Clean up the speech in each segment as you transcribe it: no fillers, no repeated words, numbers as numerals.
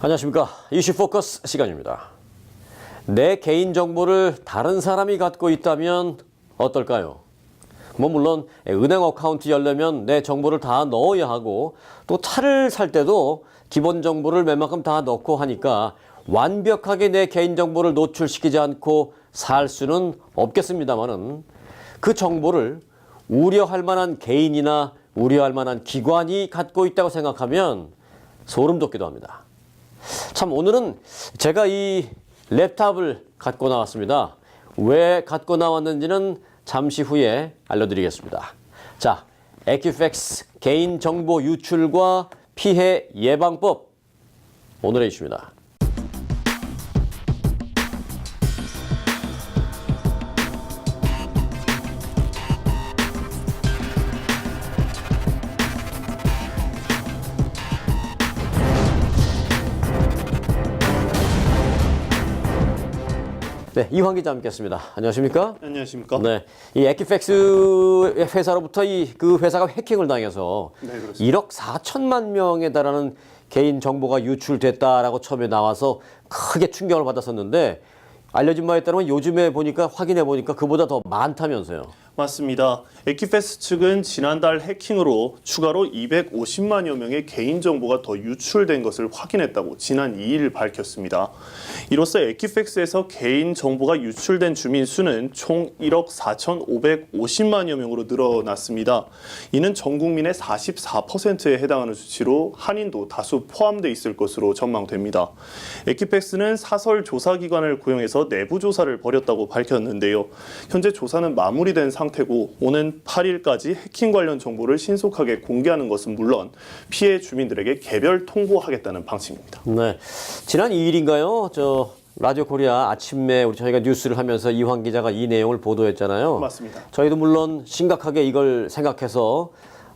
안녕하십니까. 이슈 포커스 시간입니다. 내 개인정보를 다른 사람이 갖고 있다면 어떨까요? 물론 은행 어카운트 열려면 내 정보를 다 넣어야 하고 또 차를 살 때도 기본 정보를 웬만큼 다 넣고 하니까 완벽하게 내 개인정보를 노출시키지 않고 살 수는 없겠습니다만은 그 정보를 우려할 만한 개인이나 우려할 만한 기관이 갖고 있다고 생각하면 소름 돋기도 합니다. 참 오늘은 제가 이 랩탑을 갖고 나왔습니다. 왜 갖고 나왔는지는 잠시 후에 알려드리겠습니다. 자, 에퀴팩스 개인정보 유출과 피해 예방법 오늘의 이슈입니다. 네, 이황 기자 함께했습니다. 안녕하십니까? 안녕하십니까? 네, 이 에퀴팩스 회사로부터 그 회사가 해킹을 당해서 1억 4천만 명에 달하는 개인 정보가 유출됐다라고 처음에 나와서 크게 충격을 받았었는데 알려진 바에 따르면 요즘에 보니까 확인해 보니까 그보다 더 많다면서요. 맞습니다. 에퀴팩스 측은 지난달 해킹으로 추가로 250만여 명의 개인정보가 더 유출된 것을 확인했다고 지난 2일 밝혔습니다. 이로써 에퀴팩스에서 개인정보가 유출된 주민 수는 총 1억 4,550만여 명으로 늘어났습니다. 이는 전 국민의 44%에 해당하는 수치로 한인도 다수 포함되어 있을 것으로 전망됩니다. 에퀴팩스는 사설 조사기관을 고용해서 내부 조사를 벌였다고 밝혔는데요. 현재 조사는 마무리된 상태고 오는 8일까지 해킹 관련 정보를 신속하게 공개하는 것은 물론 피해 주민들에게 개별 통보하겠다는 방침입니다. 네, 지난 2일인가요? 라디오 코리아 아침에 저희가 뉴스를 하면서 이황 기자가 이 내용을 보도했잖아요. 맞습니다. 저희도 물론 심각하게 이걸 생각해서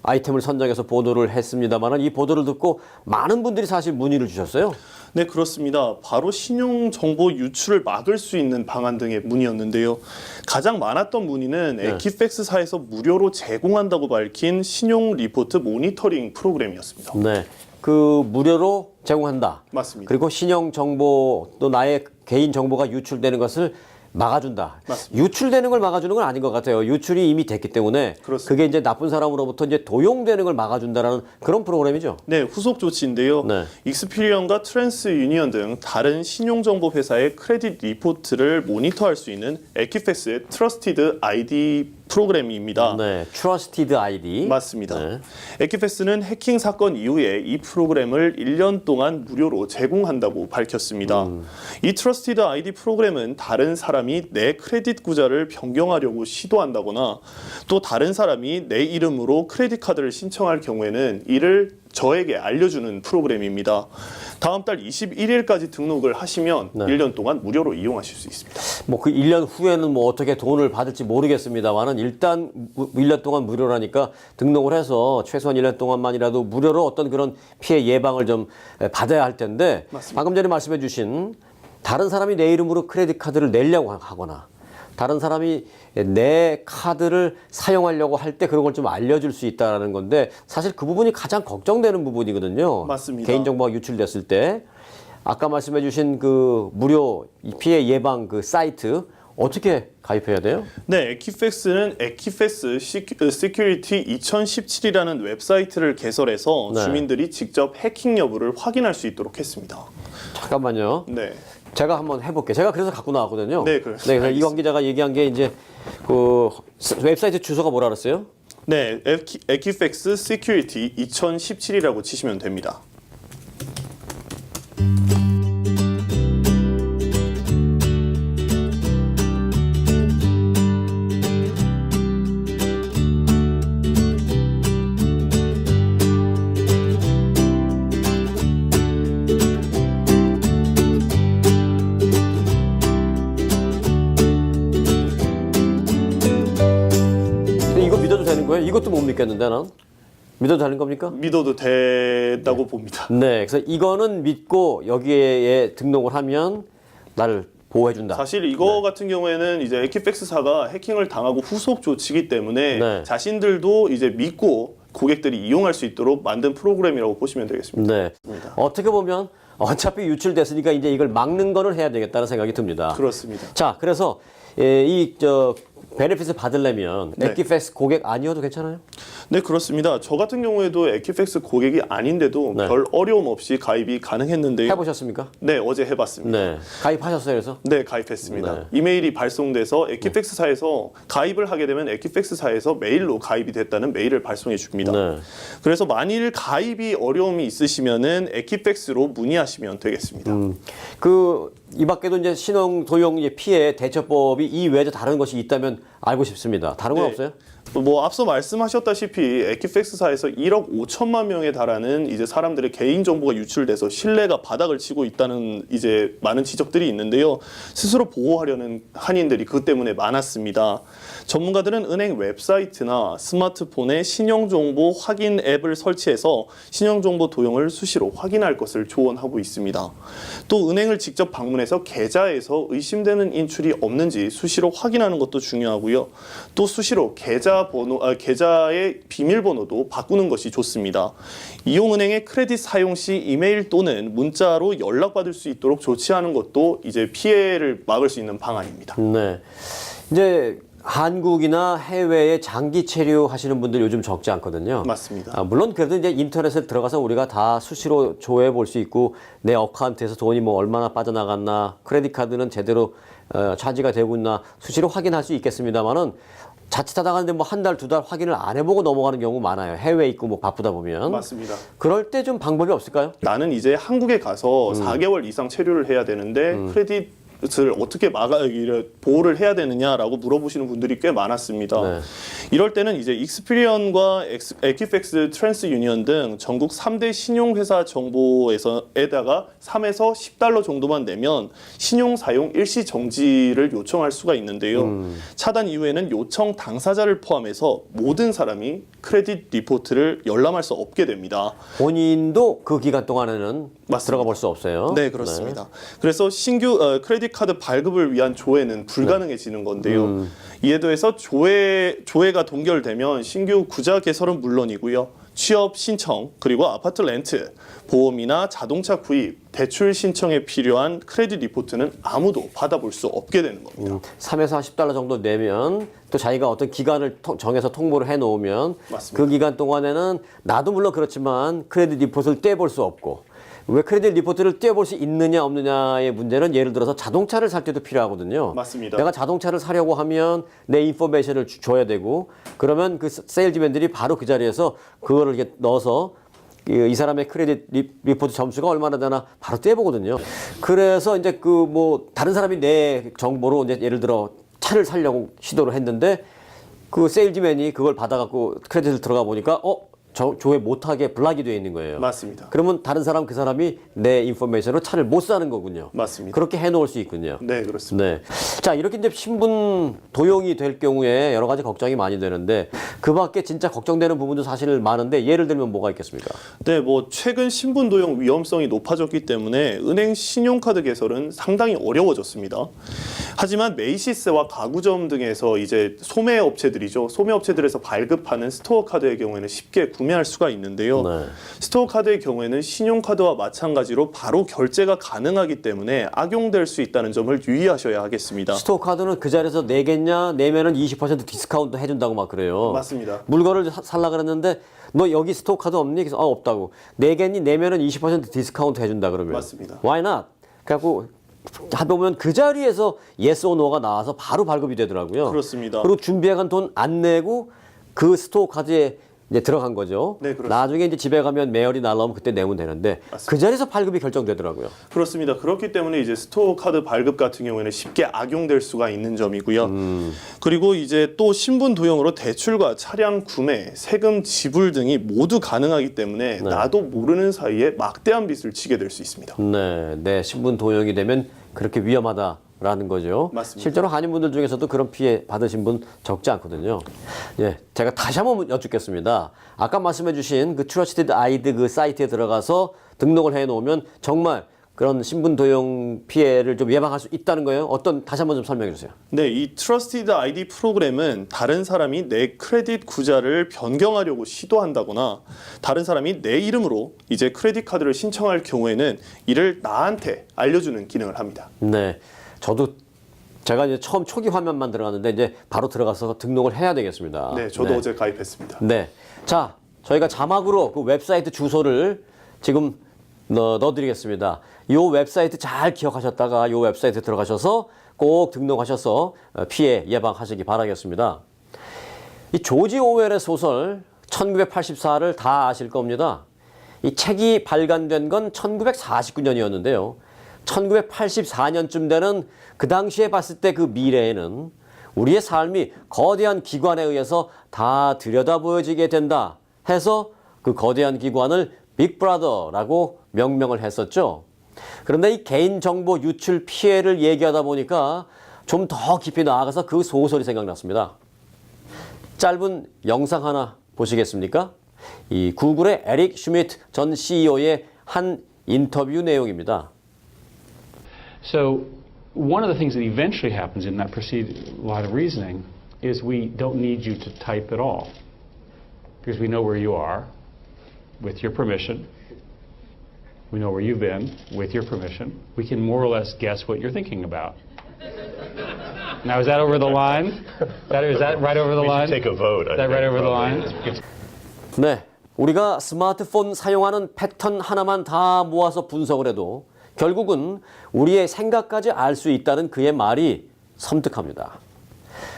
아이템을 선정해서 보도를 했습니다만 이 보도를 듣고 많은 분들이 사실 문의를 주셨어요. 네, 그렇습니다. 바로 신용정보 유출을 막을 수 있는 방안 등의 문의였는데요. 가장 많았던 문의는 에퀴팩스사에서 무료로 제공한다고 밝힌 신용 리포트 모니터링 프로그램이었습니다. 네, 그 무료로 제공한다. 맞습니다. 그리고 신용 정보 또 나의 개인 정보가 유출되는 것을 막아준다. 맞습니다. 유출되는 걸 막아주는 건 아닌 것 같아요. 유출이 이미 됐기 때문에 그렇습니다. 그게 이제 나쁜 사람으로부터 이제 도용되는 걸 막아준다라는 그런 프로그램이죠. 네, 후속 조치인데요. 네. 익스피리언과 트랜스유니언 등 다른 신용정보 회사의 크레딧 리포트를 모니터할 수 있는 에퀴팩스의 트러스티드 아이디 프로그램입니다. 네, Trusted ID. 맞습니다. 네. 에퀴팩스는 해킹 사건 이후에 이 프로그램을 1년 동안 무료로 제공한다고 밝혔습니다. 이 트러스티드 아이디 프로그램은 다른 사람이 내 크레딧 구자를 변경하려고 시도한다거나 또 다른 사람이 내 이름으로 크레딧 카드를 신청할 경우에는 이를 저에게 알려주는 프로그램입니다. 다음 달 21일까지 등록을 하시면 1년 동안 무료로 이용하실 수 있습니다. 뭐 그 1년 후에는 뭐 어떻게 돈을 받을지 모르겠습니다만은 일단 1년 동안 무료라니까 등록을 해서 최소한 1년 동안만이라도 무료로 어떤 그런 피해 예방을 좀 받아야 할 텐데 맞습니다. 방금 전에 말씀해 주신 다른 사람이 내 이름으로 크레딧 카드를 내려고 하거나 다른 사람이 내 카드를 사용하려고 할 때 그런 걸 좀 알려줄 수 있다는 건데 사실 그 부분이 가장 걱정되는 부분이거든요. 맞습니다. 개인정보가 유출됐을 때 아까 말씀해 주신 그 무료 피해 예방 그 사이트 어떻게 가입해야 돼요? 네, 에퀴팩스는 에퀴팩스 시큐리티 2017이라는 웹사이트를 개설해서 네. 주민들이 직접 해킹 여부를 확인할 수 있도록 했습니다. 잠깐만요. 네. 제가 한번 해볼게요. 제가 그래서 갖고 나왔거든요. 네, 그렇습니다. 그래서 이광 기자가 얘기한 게 이제 그 웹사이트 주소가 뭐라 그랬어요? 네, 에퀴팩스 시큐리티 2017이라고 치시면 됩니다. 근데 이거 믿어도 되는 거예요? 이것도 못 믿겠는데 난. 믿어도 되는 겁니까? 믿어도 된다고 봅니다. 네, 그래서 이거는 믿고 여기에 등록을 하면 나를 보호해준다. 사실 이거 같은 경우에는 이제 에퀴팩스사가 해킹을 당하고 후속 조치기 때문에 네. 자신들도 이제 믿고 고객들이 이용할 수 있도록 만든 프로그램이라고 보시면 되겠습니다. 네. 어떻게 보면 어차피 유출됐으니까 이제 이걸 막는 거는 해야 되겠다는 생각이 듭니다. 그렇습니다. 자, 그래서 베네핏을 받으려면 네. 에키팩스 고객 아니어도 괜찮아요? 네, 그렇습니다. 저 같은 경우에도 에키팩스 고객이 아닌데도 네. 별 어려움 없이 가입이 가능했는데요. 해보셨습니까? 네, 어제 해봤습니다. 네. 가입하셨어요, 그래서? 네, 가입했습니다. 네. 이메일이 발송돼서 에키팩스사에서 가입을 하게 되면 에키팩스사에서 메일로 가입이 됐다는 메일을 발송해 줍니다. 네. 그래서 만일 가입이 어려움이 있으시면은 에키팩스로 문의하시면 되겠습니다. 이 밖에도 이제 신용 도용 피해 대처법이 이 외에 다른 것이 있다면 알고 싶습니다. 다른 건 네. 없어요? 뭐 앞서 말씀하셨다시피 에키팩스사에서 1억 5천만 명에 달하는 이제 사람들의 개인 정보가 유출돼서 신뢰가 바닥을 치고 있다는 이제 많은 지적들이 있는데요. 스스로 보호하려는 한인들이 그 때문에 많았습니다. 전문가들은 은행 웹사이트나 스마트폰에 신용정보 확인 앱을 설치해서 신용정보 도용을 수시로 확인할 것을 조언하고 있습니다. 또 은행을 직접 방문해서 계좌에서 의심되는 인출이 없는지 수시로 확인하는 것도 중요하고요. 또 수시로 계좌의 비밀번호도 바꾸는 것이 좋습니다. 이용은행의 크레딧 사용 시 이메일 또는 문자로 연락받을 수 있도록 조치하는 것도 이제 피해를 막을 수 있는 방안입니다. 네. 이제 한국이나 해외에 장기 체류하시는 분들 요즘 적지 않거든요. 맞습니다. 물론 그래도 이제 인터넷에 들어가서 우리가 다 수시로 조회해 볼 수 있고 내 어카운트에서 돈이 뭐 얼마나 빠져나갔나, 크레딧 카드는 제대로 차지가 되고 있나 수시로 확인할 수 있겠습니다만은 자칫하다 가는데 뭐 한 달, 두 달 확인을 안 해보고 넘어가는 경우 많아요. 해외에 있고 뭐 바쁘다 보면. 맞습니다. 그럴 때 좀 방법이 없을까요? 나는 이제 한국에 가서 4개월 이상 체류를 해야 되는데 크레딧을 어떻게 보호를 해야 되느냐라고 물어보시는 분들이 꽤 많았습니다. 네. 이럴 때는 이제 익스피리언과 에키팩스, 트랜스유니언 등 전국 3대 신용회사 정보에다가 3에서 10달러 정도만 내면 신용 사용 일시 정지를 요청할 수가 있는데요. 차단 이후에는 요청 당사자를 포함해서 모든 사람이 크레딧 리포트를 열람할 수 없게 됩니다. 본인도 그 기간 동안에는 맞습니다. 들어가 볼 수 없어요. 네, 그렇습니다. 그래서 신규 크레딧 카드 발급을 위한 조회는 불가능해지는 건데요. 이에 더해서 조회가 동결되면 신규 구자 개설은 물론이고요. 취업 신청, 그리고 아파트 렌트, 보험이나 자동차 구입, 대출 신청에 필요한 크레딧 리포트는 아무도 받아볼 수 없게 되는 겁니다. 3에서 10달러 정도 내면 또 자기가 어떤 기간을 정해서 통보를 해 놓으면 맞습니다. 그 기간 동안에는 나도 물론 그렇지만 크레딧 리포트를 떼볼 수 없고, 왜 크레딧 리포트를 떼볼 수 있느냐 없느냐의 문제는 예를 들어서 자동차를 살 때도 필요하고든요. 맞습니다. 내가 자동차를 사려고 하면 내 인포메이션을 줘야 되고, 그러면 그 세일즈맨들이 바로 그 자리에서 그거를 이렇게 넣어서 이 사람의 크레딧 리포트 점수가 얼마나 되나 바로 떼보거든요. 그래서 이제 다른 사람이 내 정보로 이제 예를 들어 차를 사려고 시도를 했는데 그 세일즈맨이 그걸 받아갖고 크레딧을 들어가 보니까 조회 못하게 블락이 되어 있는 거예요. 맞습니다. 그러면 다른 그 사람이 내 인포메이션으로 차를 못 사는 거군요. 맞습니다. 그렇게 해놓을 수 있군요. 네, 그렇습니다. 네. 자, 이렇게 이제 신분 도용이 될 경우에 여러 가지 걱정이 많이 되는데 그 밖에 진짜 걱정되는 부분도 사실 많은데 예를 들면 뭐가 있겠습니까? 네, 최근 신분 도용 위험성이 높아졌기 때문에 은행 신용카드 개설은 상당히 어려워졌습니다. 하지만 메이시스와 가구점 등에서 이제 소매 업체들에서 발급하는 스토어 카드의 경우에는 쉽게 구매할 수가 있는데요. 네. 스토어 카드의 경우에는 신용카드와 마찬가지로 바로 결제가 가능하기 때문에 악용될 수 있다는 점을 유의하셔야 하겠습니다. 스토어 카드는 그 자리에서 내겠냐? 내면은 20% 디스카운트 해준다고 막 그래요. 맞습니다. 물건을 살라 그랬는데 너 여기 스토어 카드 없니? 그래서 없다고. 내겠니? 내면은 20% 디스카운트 해준다 그러면. 맞습니다. Why not? 그래갖고 하보면 그 자리에서 yes or no가 나와서 바로 발급이 되더라고요. 그렇습니다. 그리고 준비해간 돈 안 내고 그 스토어 카드에 이제 들어간 거죠. 네, 그렇습니다. 나중에 이제 집에 가면 매열이 날라오면 그때 내면 되는데 맞습니다. 그 자리에서 발급이 결정되더라고요. 그렇습니다. 그렇기 때문에 이제 스토어 카드 발급 같은 경우에는 쉽게 악용될 수가 있는 점이고요. 그리고 이제 또 신분 도용으로 대출과 차량 구매, 세금 지불 등이 모두 가능하기 때문에 나도 모르는 사이에 막대한 빚을 지게 될 수 있습니다. 네, 신분 도용이 되면 그렇게 위험하다라는 거죠. 맞습니다. 실제로 한인분들 중에서도 그런 피해 받으신 분 적지 않거든요. 예, 제가 다시 한번 여쭙겠습니다. 아까 말씀해주신 그 트러스티드 아이드 그 사이트에 들어가서 등록을 해놓으면 정말 그런 신분 도용 피해를 좀 예방할 수 있다는 거예요? 다시 한번 좀 설명해 주세요. 네, 이 트러스티드 아이디 프로그램은 다른 사람이 내 크레딧 구자를 변경하려고 시도한다거나 다른 사람이 내 이름으로 이제 크레딧 카드를 신청할 경우에는 이를 나한테 알려주는 기능을 합니다. 네, 제가 이제 처음 초기 화면만 들어갔는데 이제 바로 들어가서 등록을 해야 되겠습니다. 네, 저도 어제 가입했습니다. 네, 자, 저희가 자막으로 그 웹사이트 주소를 지금 넣어드리겠습니다. 이 웹사이트 잘 기억하셨다가 이 웹사이트 들어가셔서 꼭 등록하셔서 피해 예방하시기 바라겠습니다. 이 조지 오웰의 소설 1984를 다 아실 겁니다. 이 책이 발간된 건 1949년이었는데요. 1984년쯤 되는 그 당시에 봤을 때 그 미래에는 우리의 삶이 거대한 기관에 의해서 다 들여다보여지게 된다 해서 그 거대한 기관을 빅브라더라고 명명을 했었죠. 그런데 이 개인정보 유출 피해를 얘기하다 보니까 좀 더 깊이 나아가서 그 소설이 생각났습니다. 짧은 영상 하나 보시겠습니까? 이 구글의 에릭 슈미트 전 CEO의 한 인터뷰 내용입니다. So one of the things that eventually happens in that proceed line of reasoning is we don't need you to type at all because we know where you are with your permission. We know where you've been with your permission. We can more or less guess what you're thinking about. Now, is that over the line? Is that right over the line? Take a vote. Is that right over the line? 네, 우리가 스마트폰 사용하는 패턴 하나만 다 모아서 분석을 해도 결국은 우리의 생각까지 알 수 있다는 그의 말이 섬뜩합니다.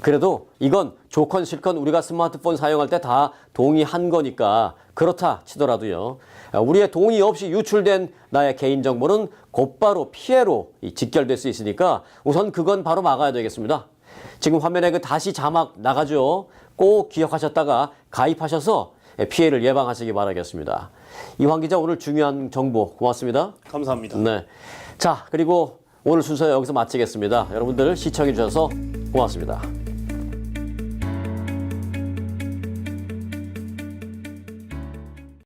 그래도 이건 좋건 싫건 우리가 스마트폰 사용할 때 다 동의한 거니까 그렇다 치더라도요. 우리의 동의 없이 유출된 나의 개인정보는 곧바로 피해로 직결될 수 있으니까 우선 그건 바로 막아야 되겠습니다. 지금 화면에 그 다시 자막 나가죠. 꼭 기억하셨다가 가입하셔서 피해를 예방하시기 바라겠습니다. 이황 기자 오늘 중요한 정보 고맙습니다. 감사합니다. 네. 자, 그리고 오늘 순서 여기서 마치겠습니다. 여러분들 시청해 주셔서 고맙습니다.